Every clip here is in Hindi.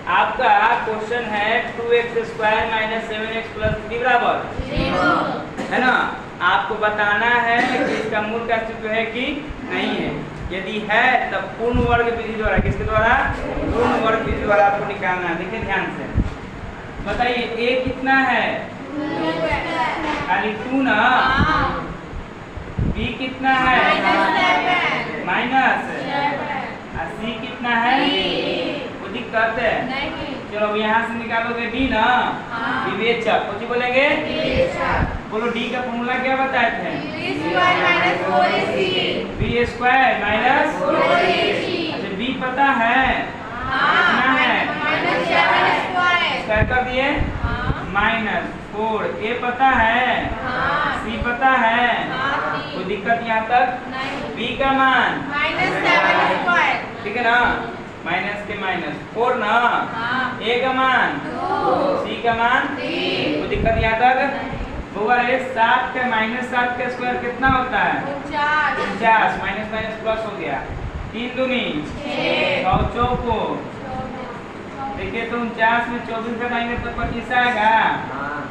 आपका क्वेश्चन है 2x² माइनस 7x प्लस 3 बराबर 0 है ना। आपको बताना है कि इसका मूल का अस्तित्व है कि नहीं है। यदि है तब पूर्ण वर्ग विधि द्वारा, किसके द्वारा? पूर्ण वर्ग विधि द्वारा आपको निकालना है। देखिए ध्यान से बताइए, a कितना है? खाली 2 ना। b कितना है? माइनस। c कितना है? कोई दिक्कत है? चलो अब यहाँ से निकालोगे d ना। विवेचक कुछ बोलेंगे? बोलो d का फॉर्मूला क्या बताए थे? b² minus 4ac। b पता है? कितना है? स्क्वायर कर दिए -4। a पता है? c पता है? कोई दिक्कत यहाँ तक? b का मान ठीक है ना, माइनस के -4 ना। a का मान 2, c का मान 3। कोई दिक्कत यहाँ तक? होगा 7 का -7 का स्क्वायर कितना होता है? 49। माइनस माइनस प्लस हो गया। 3 दूनी 6 चौको। देखिए तो 49 में 24 घटाएंगे तो 25 आएगा।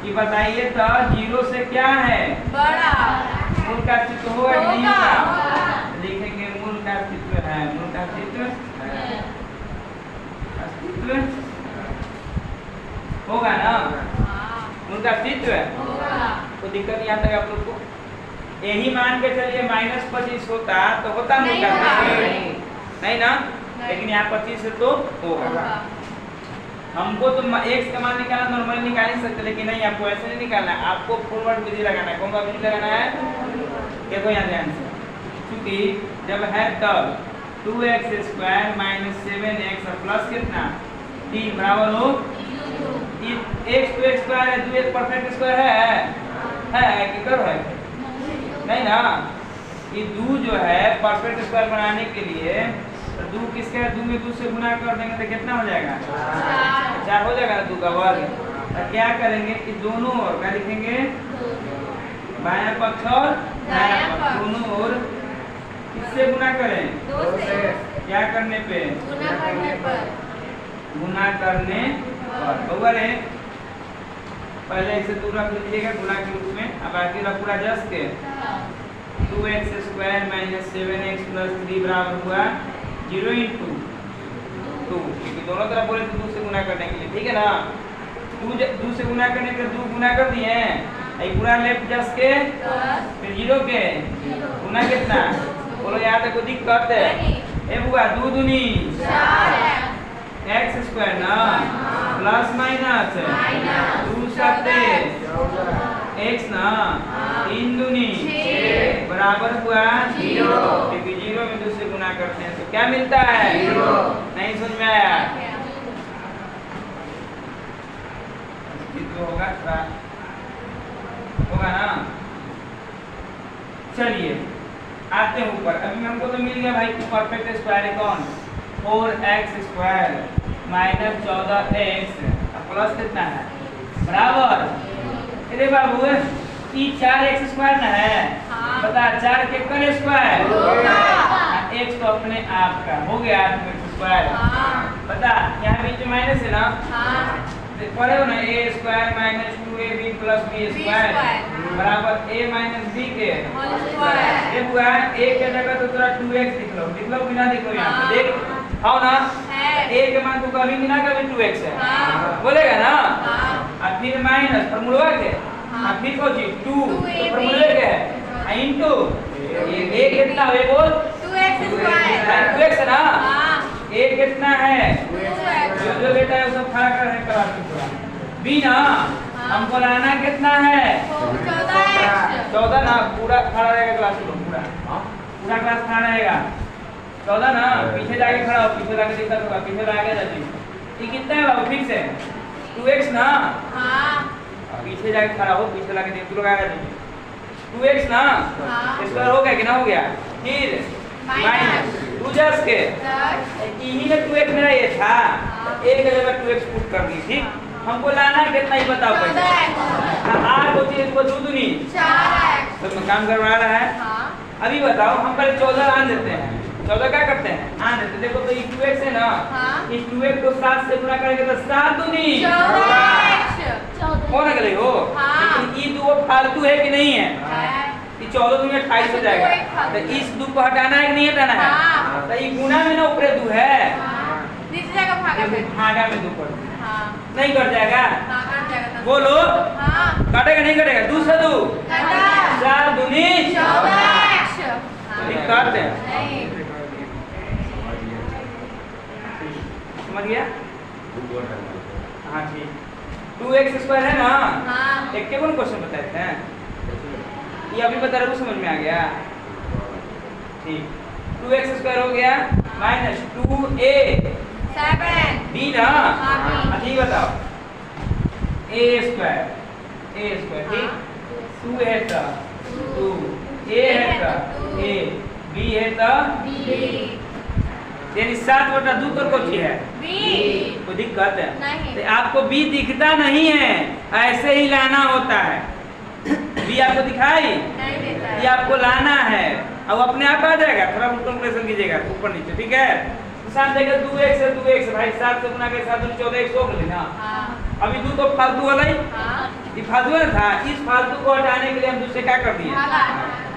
ये बताइए तो 0 से क्या है? बड़ा। मूल का अस्तित्व होगा कि नहीं होगा? लिखेंगे मूल का अस्तित्व है। मूल का अस्तित्व होगा ना। मूल का अस्तित्व तो दिक्कत यहाँ तक आप लोग को यही मान के चलिए -25 होता तो होता मूल का अस्तित्व नहीं ना। लेकिन यहाँ 25 से तो होगा। हमको तो x का मान निकालना नॉर्मली निकाल ही सकते, लेकिन नहीं, आपको ऐसे नहीं निकालना है। आपको फुल वर्ड विधि लगाना है। कौन सा विधि लगाना है? देखो यहाँ ध्यान से, क्योंकि जब है तब 2x² माइनस 7x प्लस कितना 3 बराबर हो x तो x स्क्वायर है, 2 परफेक्ट स्क्वायर है कि कर है? नहीं ना। ये 2 जो है परफेक्ट स्क्वायर बनाने के लिए 2 किसका है? 2 में 2 से गुना कर देंगे तो कितना हो जाएगा? 4 हो जाएगा। 2 का वर्ग। तो क्या करेंगे कि दोनों ओर क्या लिखेंगे? बायां पक्ष और दायां पक्ष दोनों ओर किससे गुना करें? 2 से। क्या करने पे? गुना करने पर। बराबर है। पहले इसे दूर रख लीजिएगा गुना के रूप में। अब बाकी का पूरा जस के 2x² माइनस 7x प्लस 3 बराबर हुआ 0 × 2, क्योंकि दोनों तरफ बोले तो 2 से गुना करने के लिए, ठीक है ना। 2 से गुना करने के लिए 2 गुना कर दिए हैं। पूरा लेफ्ट जस के फिर 0 के गुना कितना? बोलो यहाँ तक कोई दिक्कत है? ए बुआ 2 दूनी 4x² ना प्लस माइनस 2 7 x ना 3 दूनी 6 बराबर हुआ 0। क्योंकि 0 में 2 से गुना करते हैं तो क्या मिलता है? 0। नहीं समझ में आया? होगा ना। चलिए आते हैं ऊपर। अभी हमको तो मिल गया भाई परफेक्ट स्क्वायर है कौन? 4x² माइनस 14x प्लस कितना है? बराबर। अरे बाबू ये 4x² ना है। बता 4 के कौन स्क्वायर? x तो अपने आप का हो गया स्क्वायर। बता यहाँ बीच में माइनस है ना। पढ़े हो ना a² minus 2ab plus b² बराबर a माइनस b के ये हुआ a के जगह तो थोड़ा 2x लिख लो कि ना? देखो यहाँ पे देख आओ ना। a के मान को कभी भी ना कभी 2x है बोलेगा ना। और फिर माइनस फॉर्मूला के और फिर को जी 2 फॉर्मूले के इनटू a कितना है? बोल 2x है ना। a कितना है? जो बेटा है सब खड़ा कर है क्लास में पूरा। b ना हमको लाना कितना है? 14 ना। पूरा खड़ा रहेगा क्लास में पूरा क्लास खड़ा रहेगा। 14 ना। पीछे जाके खड़ा हो, पीछे जाके दिक्कत होगा, पीछे जाके जाती। ये कितना है बाबू? फिर से 2x ना। पीछे जाके खड़ा हो, पीछे जाके देख लोग आएगा 2x ना। स्क्वायर हो गया कि ना हो गया? फिर माइनस 2 जस के यही में 2x मेरा ये था, एक जगह 2x पुट कर दी। ठीक, हमको लाना कितना ही बताओ पहले। 8 होती है इसको 2 दूनी 4x तो काम करवा रहा है। अभी बताओ हम पहले 14 मान देते हैं। 14 क्या करते हैं आने तो देखो तो ये 2x है ना, इस 2x को 7 से गुना करेंगे तो 7 दूनी 14 हो ना गए हो। लेकिन ये दो फालतू है कि नहीं है? ये 14 दूनी 28 हो जाएगा। तो इस 2 को हटाना है कि नहीं हटाना है? तो ये गुना में ना ऊपर 2 है, नीचे जाएगा भागा में। भागा में 2 कर दो। हाँ नहीं कट जाएगा? हाँ कट जाएगा। बोलो हाँ कटेगा नहीं कटेगा? 2 से 2 कटा 4 दूनी 14 ठीक काट दे। नहीं समझ गया? हाँ ठीक। 2x स्क्वायर है ना? हाँ एक के कौन क्वेश्चन बताए थे? ये अभी बता रहे हो, समझ में आ गया? ठीक। 2x स्क्वायर हो गया माइनस 2a 7 b ना? हाँ, b। ठीक बताओ। a स्क्वायर ठीक। 2 है तो 2 a है तो a b है तो B यानी 7/2 कर कोची है? B कोई दिक्कत है? नहीं। तो आपको b दिखता नहीं है, ऐसे ही लाना होता है। b आपको दिखाई? नहीं देता ये है। आपको लाना है और अपने आप आ जाएगा। थोड़ा कैलकुलेशन कीजिएगा ऊपर नीचे, ठीक है? तो साथ देखिए 2x है 2x भाई 7 से गुना के 7 14x हो गई ना। हाँ अभी 2 तो फालतू वाला ही, हाँ ये फालतू है था। इस फालतू को हटाने के लिए हम दूसरे क्या कर दिए? भागा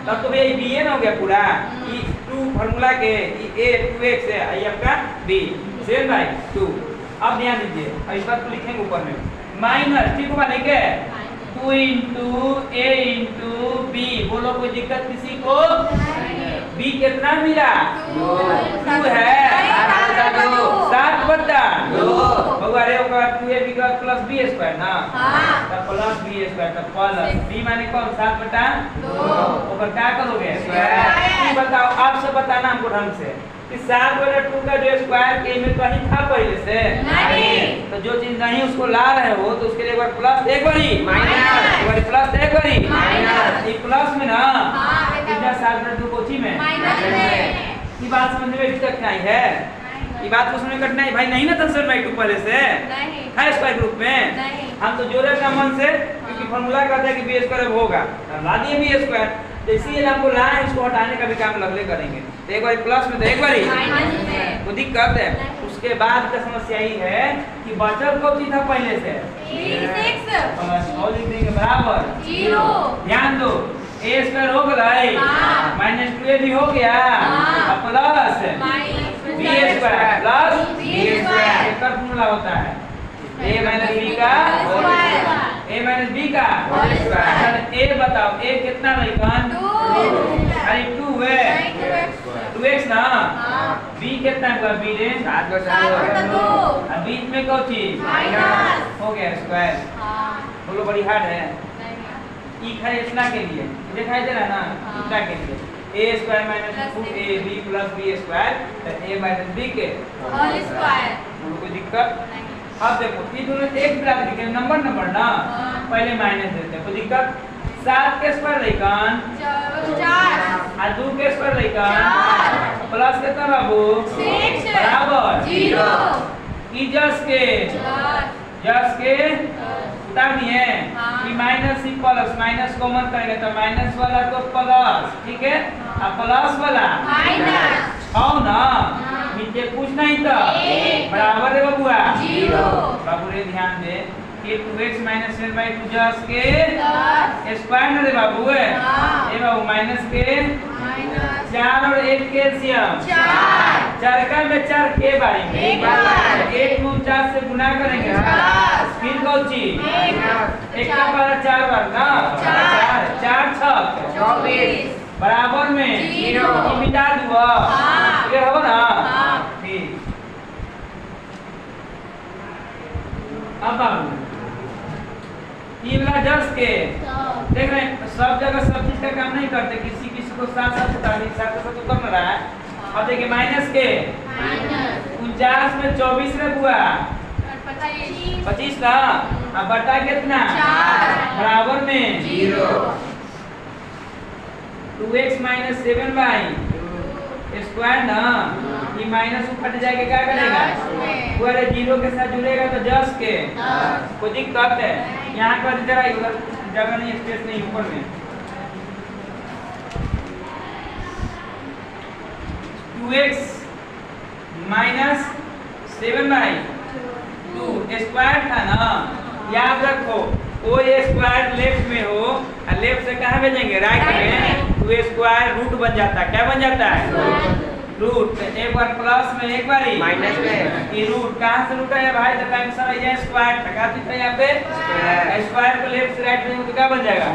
तब तो भैया ये b है ना हो गया पूरा। ये 2 फार्मूला के ये a 2x है, ये आपका b सेम बाय 2। अब ध्यान दीजिए और इस बात को लिखेंगे ऊपर में माइनस, ठीक होगा? नहीं क्या 2 into a into b। बोलो कोई दिक्कत किसी को? b कितना मिला? 2 है 7/2 अरे होगा 2ab का प्लस b स्क्वायर ना। हाँ तब प्लस b स्क्वायर तब प्लस b माने कौन 7/2 ऊपर क्या करोगे? स्क्वायर। बताओ आपसे बताना हमको ढंग से कि 7/2 का जो स्क्वायर के में कहीं था पहले से? नहीं। तो जो चीज नहीं उसको ला रहे हो तो उसके लिए एक बार प्लस एक बारी माइनस एक बारी प्लस एक बारी माइनस। ये प्लस में ना हाँ कितना 7/2 कोची में माइनस में। ये बात समझ में दिक्कत नहीं है? ये बात को समझ में कठिनाई भाई नहीं ना? 10/2 पहले से नहीं है स्क्वायर ग्रुप में। नहीं हम तो जोड़े अपना मन से क्योंकि फॉर्मूला कहता है कि b स्क्वायर होगा, हम ला दिए b स्क्वायर। तो इसीलिए हमको ला है, इसको हटाने का भी काम लगले करेंगे। तो एक बार प्लस में तो एक बार माइनस में। तो दिक्कत है। उसके बाद का समस्या ही है कि बचल कौन चीज था पहले से? 6 और लिख देंगे बराबर 0। ध्यान दो a स्क्वायर हो गया हाँ। माइनस 2a भी हो गया हाँ। और plus b square plus b square. एक फॉर्मूला होता है a माइनस b का a माइनस b का होल स्क्वायर। a बताओ a कितना रहेगा? 2 अरे 2 है 2x ना। हाँ b कितना हुआ? b रे 7/2 अब बीच में कौन चीज माइनस। हो गया स्क्वायर। हाँ बोलो बड़ी हार्ड है। नहीं ई खाली इतना के लिए दिखाई दे रहा है ना? हाँ। इतना के लिए a square minus 2ab plus b square तो a माइनस b के होल स्क्वायर। बोलो कोई दिक्कत? नहीं अब देखो ये दोनों एक बराबर के नंबर ना हाँ। पहले माइनस देते हैं, कोई दिक्कत? 7 के स्क्वायर लेकन 4 और 2 के स्क्वायर लेकन 4 प्लस कितना बाबू? 6 बराबर 0 ई जस के उतार दिए हाँ। कि माइनस ही प्लस माइनस कॉमन करेंगे तो माइनस वाला तो प्लस, ठीक है? और प्लस वाला माइनस आओ ना हाँ। नीचे कुछ नहीं तो एक। बराबर है बबुआ 0 बाबू रे ध्यान दे कि 2x माइनस 7/2 जस के 10 स्क्वायर ना रे बाबू है हाँ। ये बाबू माइनस के माइनस 4 और 1 कैल्शियम 4 का में 4 के बारी में एक बार। 1 को 4 से गुना करेंगे दस। फिर कौन चीज एक। 1 का बार 4 बार ना 4 6 24 बराबर में 0 ये मिटा दूँ हाँ। ये हो ना हाँ। ठीक। अब बाबू ये वाला जस के देख रहे हैं सब जगह सब चीज का काम नहीं करते, किसी किसी को साथ साथ बता दी साथ साथ तो कर रहा है। अब देखिए माइनस के 49 में 24 में हुआ 25 था अब बटा कितना 4 बराबर में 0 2x माइनस 7/2 स्क्वायर ना ये माइनस फट जाएगा क्या करेगा? पूरे 0 के साथ जुड़ेगा तो जस के कोई दिक्कत है? यहाँ कर जरा इधर जगह नहीं स्पेस नहीं ऊपर में 2x माइनस 7/2 स्क्वायर था ना, याद रखो कोई स्क्वायर लेफ्ट में हो और लेफ्ट से कहाँ भेजेंगे राइट में, तो स्क्वायर रूट बन जाता है। क्या बन जाता है? रूट। एक बार प्लस में एक बार माइनस में ये रूट कहाँ से रूट है भाई? जब आंसर है ये स्क्वायर टका था यहाँ पे स्क्वायर को लेफ्ट से राइट में तो क्या बन जाएगा?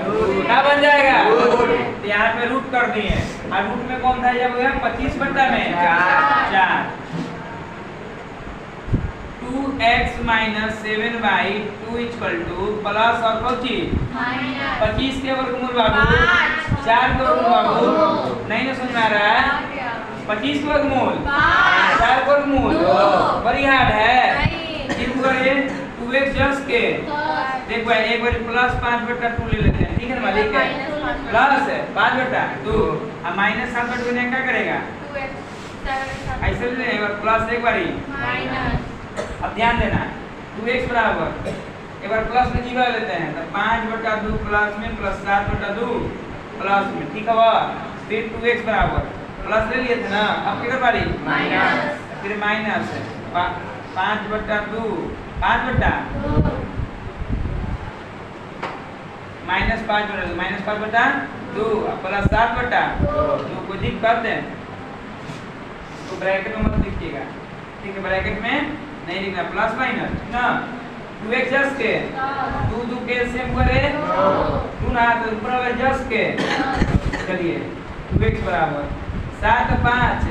क्या बन जाएगा? तो यहाँ पे रूट कर दिए और रूट में कौन था जब 25 बटा में 4 2x minus 7/2 equal two plus और कौची 25 के वर्गमूल बाबू 4 के वर्गमूल बाबू नहीं ना समझ में आ रहा है? 25 के वर्गमूल 4 के वर्गमूल बड़ी हार्ड है। कितना करे 2x जस्ट के देखो एक बार प्लस 5/2 ले लेते हैं, ठीक है ना मालिक है? प्लस है 5/2 और माइनस 7/2 ने क्या करेगा? ऐसे ले एक बार प्लस एक बारी माइनस। अब ध्यान देना 2x बराबर एक बार प्लस में जीरो लेते हैं तो 5/2 प्लस में प्लस 7/2 प्लस में, ठीक है? फिर 2x बराबर प्लस ले लिए थे ना, अब किधर बारी माइनस, फिर माइनस 5/2 माइनस 5/2 प्लस 7/2 को दिक्कत है तो ब्रैकेट में मत लिखिएगा, ठीक है? ब्रैकेट में नहीं लिखना, प्लस माइनस ना 2x जस्ट के 2 के सेम करे 2 ना तो ऊपर वाला जस्ट के चलिए 2x बराबर 7 5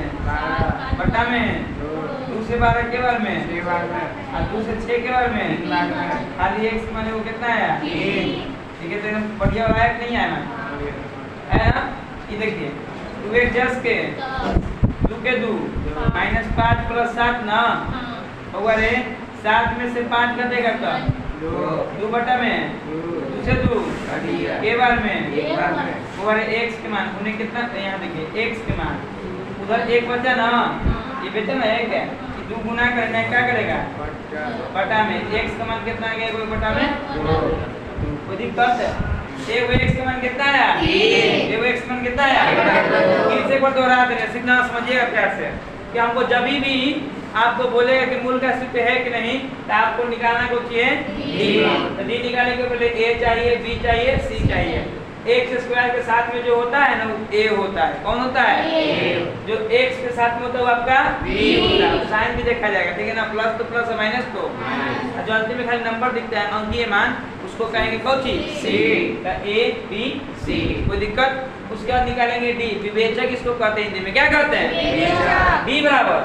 बटा में 2 से 12 के बार में और 2 से 6 के बार में खाली x माने वो कितना आया? ठीक है? तो एकदम बढ़िया आया कि नहीं आया ना? है ना? ये देखिए 2x जस्ट के 2 के 2 माइनस 5 प्लस 7 ना होगा रे 7 में से 5 कटेगा कब? 2 बटा में 2 से 2 के बार में होगा रे x के मान उन्हें कितना यहाँ देखिए x के मान उधर 1 बचा ना, ये बेटा ना 1 है, 2 गुना करना है क्या करेगा? बटा में x का मान कितना आ गया? कोई बटा में कोई दिक्कत है? एक x का मान कितना आया? एक x का मान कितना आया? फिर से एक बार दोहरा देना, सीखना समझिएगा प्यार से कि हमको जब भी आपको बोलेगा कि मूल का अस्तित्व है कि नहीं तो आपको निकालना को चाहिए डी। तो डी निकालने के पहले a चाहिए, b चाहिए, c चाहिए। x स्क्वायर के साथ में जो होता है ना वो a होता है। कौन होता है? जो x के साथ में होता है वो आपका b होता है। साइन भी देखा जाएगा, ठीक है ना? प्लस तो प्लस है, माइनस तो जो अंतिम में खाली नंबर दिखता है अंकीय मान उसको कहेंगे कौन सी? c। a b c कोई दिक्कत? उसके बाद निकालेंगे डी, विवेचक इसको कहते हैं हिंदी में, क्या कहते हैं? b बराबर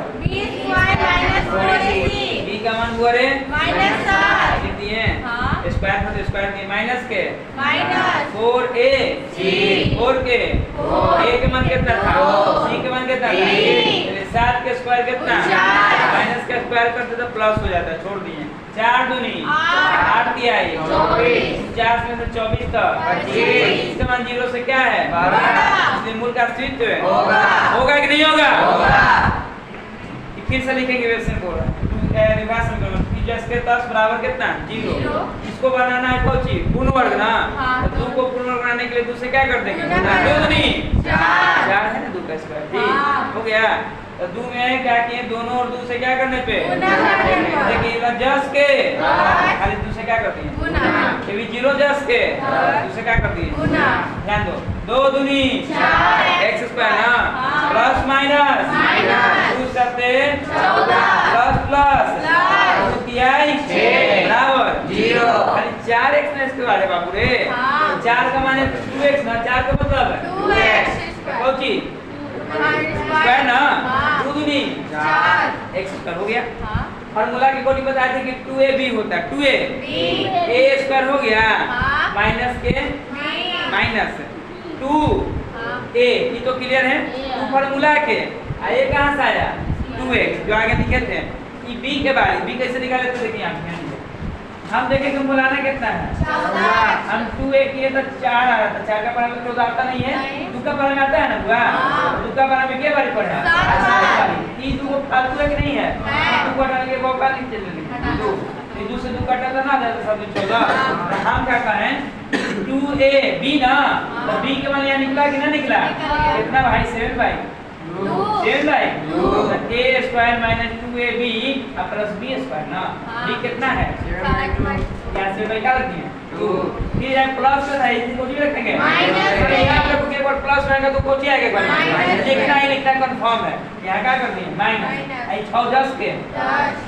b का मान हुआ रे कितनी है? स्क्वायर था तो स्क्वायर की माइनस के 4a 4 के a के मान कितना था? c के मान कितना था? चलिए 7 के स्क्वायर कितना? माइनस का स्क्वायर करते तो प्लस हो जाता है, छोड़ दिए 4 दूनी 8 दिया है 50 में से 24 तक इसका मान 0 से क्या है? इसलिए मूल का अस्तित्व है। होगा कि नहीं होगा? फिर से लिखेंगे वेक्शन को रिवर्स में करो जस्ट के 10 बराबर कितना? 0। इसको बनाना है कोची पूर्ण वर्ग ना, तो 2 को पूर्ण वर्ग बनाने के लिए 2 से क्या कर देंगे? 2 दूनी 4 है ना 2 का स्क्वायर, ठीक हो गया? तो 2 में क्या किए? दोनों और 2 से क्या करने पे देखिए जस्ट के खाली 2 से क्या करती है? ये भी 0 जस्ट के 2 से क्या करती है? ध्यान दो 2 दूनी x स्क्वायर ना प्लस माइनस 2 सत्ते प्लस प्लस बराबर 0 खाली 4x ना इसके वाले बाबू रे 4 का मान 2x ना 4 का मतलब है 2x कौची स्क्वायर ना 2 दूनी 4 x स्क्वायर हो गया। फॉर्मूला की कोटी बताए थे कि 2ab होता है 2a a स्क्वायर हो गया माइनस के माइनस 2a ये तो क्लियर है? 2 फॉर्मूला के ये कहाँ से आया? 2x जो आगे लिखे थे ये b के बारे b कैसे निकाले थे देखिए आप हम देखेंगे बुलाना कितना है? हम 2a किए तो 4 आ रहा था, 4 का पारा 14 आता नहीं है, 2 का पारा में आता है ना बुआ? 2 का पारा में क्या बारी पढ़ा? 7 ये 2 को फालतू है कि नहीं है? 2 को हटाने के बाद का नहीं चलेगी 2 ये 2 से 2 कटा था ना जाता सब 14। हम क्या कहें 2ab ना तो b के मान यहाँ निकला कि ना निकला? कितना भाई? 7 भाई seven by a square minus 2ab plus b square ना बी कितना है यहाँ से क्या रखनी है 2 फिर यहाँ प्लस का है इसी को भी रखेंगे यहाँ पे के ऊपर प्लस रहेगा तो कोची आएगा लिखना ही लिखना कंफर्म है यहाँ क्या करनी है माइनस आई 6 10 के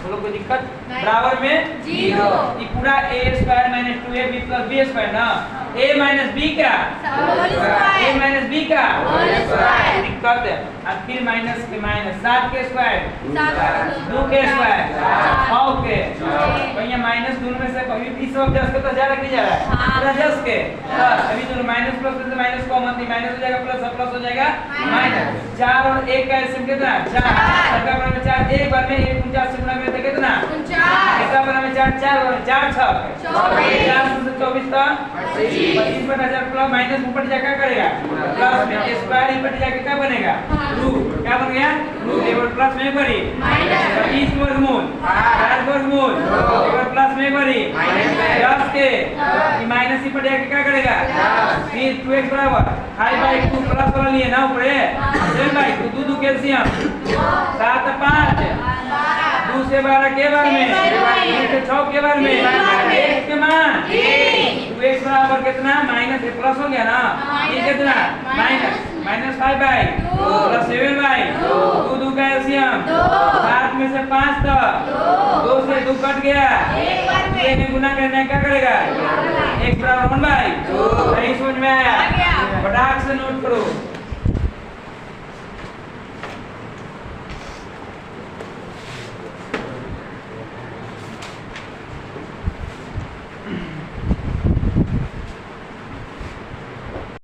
बोलो कोई दिक्कत बराबर में 0 ये पूरा a square minus 2ab plus b square ना a माइनस b का a माइनस b का दिक्कत है अब फिर माइनस के माइनस 7 के स्क्वायर 2 के स्क्वायर 6 के तो ये माइनस दोनों में से कभी भी सब 10 का तो जा रख जा रहा है पूरा 10 के अभी दोनों माइनस प्लस से माइनस कॉमन थी माइनस हो जाएगा प्लस हो जाएगा माइनस 4 और 1 का एलसीएम कितना 4 का बराबर 4 एक बार में 49 से गुणा करते कितना 49 का बराबर 4 4 और 4 6 4 से 24 का 25 पर 1000 प्लस माइनस ऊपर जाकर करेगा प्लस में स्क्वायर ऊपर जाके क्या बनेगा रूट क्या बन गया रूट एक बार प्लस में बड़ी माइनस 25 वर्गमूल 4 वर्गमूल एक बार प्लस में बड़ी 10 के ये माइनस ऊपर जाके क्या करेगा फिर 2x बराबर 5/2 प्लस वाला लिए ना ऊपर 7/2 2 कैल्शियम 7 5 2 से 12 के बार में 3 से 6 के बार में 1 के मान 2x बराबर कितना माइनस प्लस हो गया ना ये कितना माइनस 5/2 प्लस 7/2 2 का एलसीएम 7 में से 5 तक 2 से 2 कट गया एक में गुना करने क्या करेगा x बराबर 1/2 नहीं समझ में आया फटाक से नोट करो